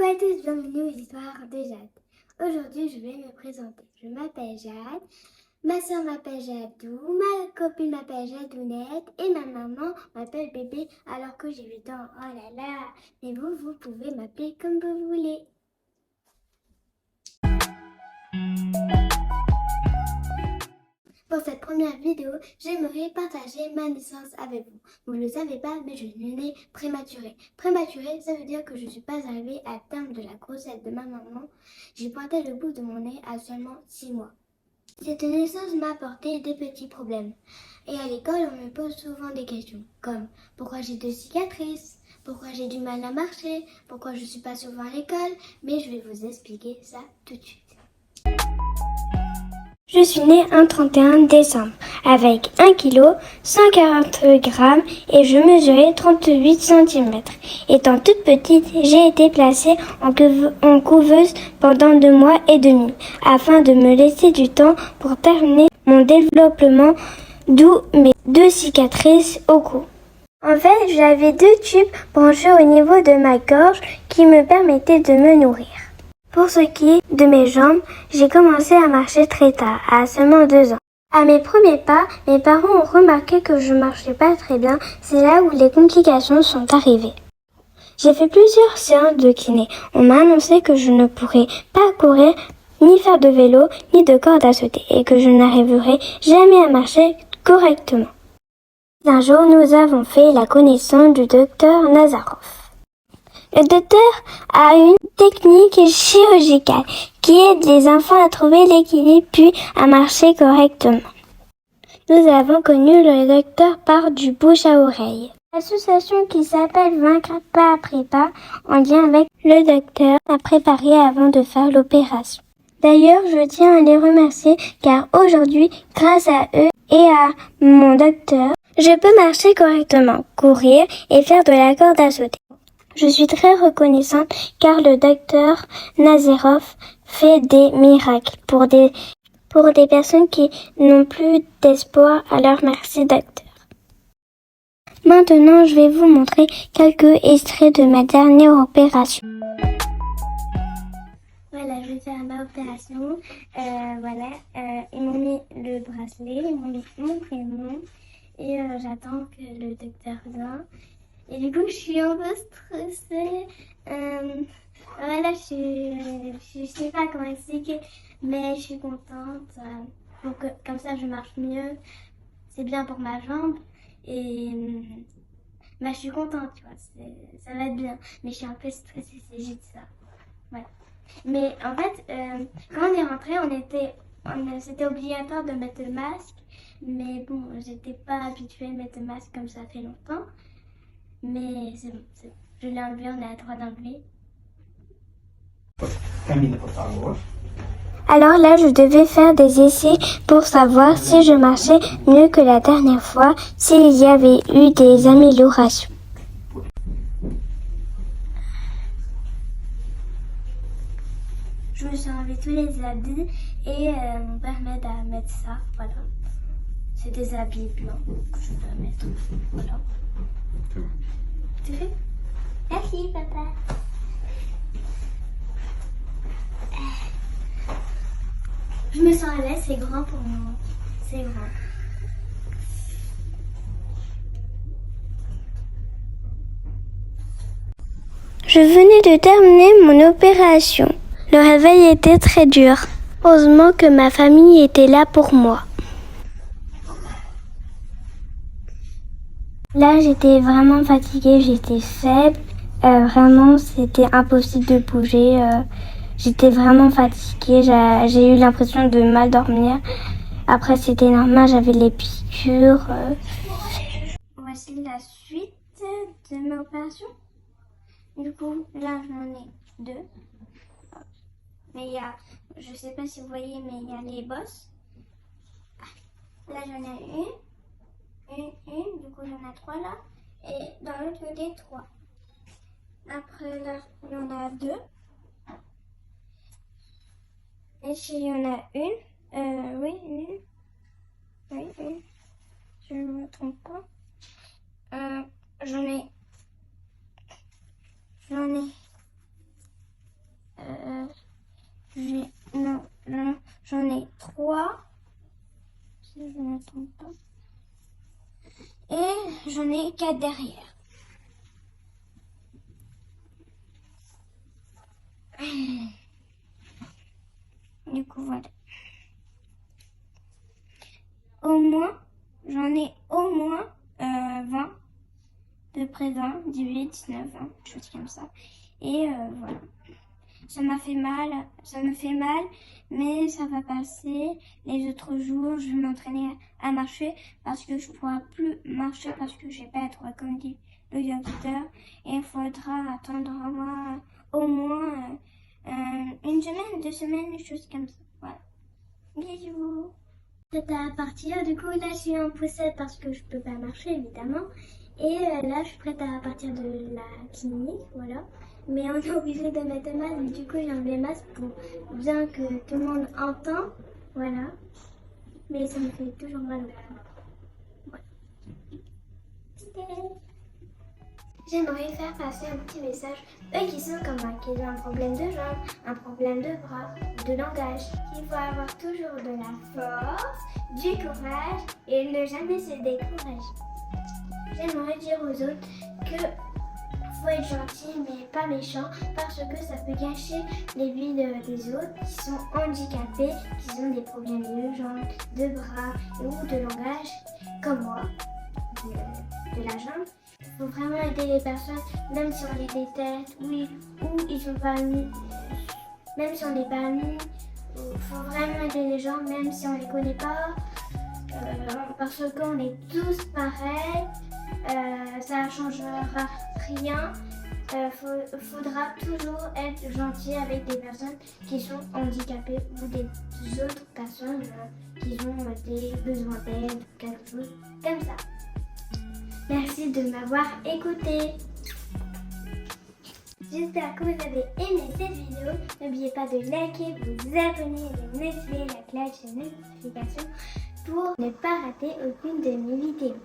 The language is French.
Coucou à tous, bienvenue aux histoires de Jade. Aujourd'hui, je vais me présenter. Je m'appelle Jade, ma soeur m'appelle Jadou, ma copine m'appelle Jadounette et ma maman m'appelle Bébé alors que j'ai 8 ans. Oh là là, mais vous pouvez m'appeler comme vous voulez. Pour cette première vidéo, j'aimerais partager ma naissance avec vous. Vous ne le savez pas, mais je suis née prématurée. Prématurée, ça veut dire que je ne suis pas arrivée à terme de la grossesse de ma maman. J'ai pointé le bout de mon nez à seulement 6 mois. Cette naissance m'a apporté des petits problèmes. Et à l'école, on me pose souvent des questions, comme pourquoi j'ai 2 cicatrices, pourquoi j'ai du mal à marcher, pourquoi je ne suis pas souvent à l'école, mais je vais vous expliquer ça tout de suite. Je suis née un 31 décembre avec 1 kg, 140 g et je mesurais 38 cm. Étant toute petite, j'ai été placée en couveuse pendant 2 mois et demi afin de me laisser du temps pour terminer mon développement, d'où mes 2 cicatrices au cou. En fait, j'avais 2 tubes branchés au niveau de ma gorge qui me permettaient de me nourrir. Pour ce qui est de mes jambes, j'ai commencé à marcher très tard, à seulement 2 ans. À mes premiers pas, mes parents ont remarqué que je marchais pas très bien, c'est là où les complications sont arrivées. J'ai fait plusieurs séances de kiné. On m'a annoncé que je ne pourrais pas courir, ni faire de vélo, ni de corde à sauter, et que je n'arriverais jamais à marcher correctement. Un jour, nous avons fait la connaissance du docteur Nazarov. Le docteur a une technique chirurgicale qui aide les enfants à trouver l'équilibre puis à marcher correctement. Nous avons connu le docteur par du bouche à oreille. L'association qui s'appelle Vaincre pas après pas, en lien avec le docteur, a préparé avant de faire l'opération. D'ailleurs, je tiens à les remercier car aujourd'hui, grâce à eux et à mon docteur, je peux marcher correctement, courir et faire de la corde à sauter. Je suis très reconnaissante car le docteur Nazarov fait des miracles pour des personnes qui n'ont plus d'espoir. Alors merci docteur. Maintenant, je vais vous montrer quelques extraits de ma dernière opération. Voilà, je vais faire ma opération. Ils m'ont mis le bracelet, ils m'ont mis mon prénom et j'attends que le docteur vienne. Et du coup, je suis un peu stressée. Je sais pas comment expliquer, mais je suis contente. Comme ça, je marche mieux. C'est bien pour ma jambe. Et je suis contente, tu vois. Ça va être bien. Mais je suis un peu stressée, c'est juste ça. Ouais. Mais en fait, quand on est rentré, c'était obligatoire de mettre le masque. Mais bon, j'étais pas habituée à mettre le masque comme ça fait longtemps. Mais c'est bon, je l'ai enlevé, on a le droit d'enlever. Alors là, je devais faire des essais pour savoir si je marchais mieux que la dernière fois, s'il y avait eu des améliorations. Je me suis enlevé tous les habits et mon père m'aide à mettre ça, voilà. C'est des habits blancs que je dois mettre, voilà. C'est fait? Merci papa. Je me sens à l'aise, c'est grand pour moi. C'est grand. Je venais de terminer mon opération. Le réveil était très dur. Heureusement que ma famille était là pour moi. Là, j'étais vraiment fatiguée, j'étais faible. Vraiment, c'était impossible de bouger. J'étais vraiment fatiguée, j'ai eu l'impression de mal dormir. Après, c'était normal, j'avais les piqûres. Voici la suite de mes opérations. Du coup, là, j'en ai 2. Mais il y a, je sais pas si vous voyez, mais il y a les bosses. Là, j'en ai une, du coup, j'en ai 3 là. Et dans l'autre côté, 3. Après, là, il y en a 2. Et ici, il y en a une. Oui, une. Je ne me trompe pas. J'en ai trompe pas. Et j'en ai 4 derrière. Du coup, voilà. J'en ai au moins 20 de présent, 18, 19, 20, choses comme ça. Et voilà. Ça me fait mal, mais ça va passer. Les autres jours, je vais m'entraîner à marcher parce que je ne pourrai plus marcher parce que j'ai pas trop comme dit le docteur. Et il faudra attendre au moins une semaine, 2 semaines, des choses comme ça. Voilà. Bisous. C'est à partir, du coup là je suis en poussette parce que je peux pas marcher évidemment. Et là je suis prête à partir de la clinique, voilà. Mais on est obligé de mettre un masque, du coup j'ai enlevé le masque pour bien que tout le monde entend, voilà. Mais ça me fait toujours mal au cou. Voilà. J'aimerais faire passer un petit message, eux qui sont comme moi, qui ont un problème de jambes, un problème de bras, de langage, qu'il faut avoir toujours de la force, du courage et ne jamais se décourager. J'aimerais dire aux autres que faut être gentil mais pas méchant parce que ça peut gâcher les vies des autres qui sont handicapés, qui ont des problèmes de jambes, de bras ou de langage, comme moi, de la jambe. Il faut vraiment aider les personnes, même si on les déteste, oui, ou ils sont pas amis, même si on n'est pas amis. Il faut vraiment aider les gens, même si on les connaît pas, parce qu'on est tous pareils. Ça ne changera rien. Faudra toujours être gentil avec des personnes qui sont handicapées ou des autres personnes qui ont des besoins d'aide, quelque chose comme ça. Merci de m'avoir écouté. J'espère que vous avez aimé cette vidéo. N'oubliez pas de liker, vous abonner et de activer la cloche de notification pour ne pas rater aucune de mes vidéos.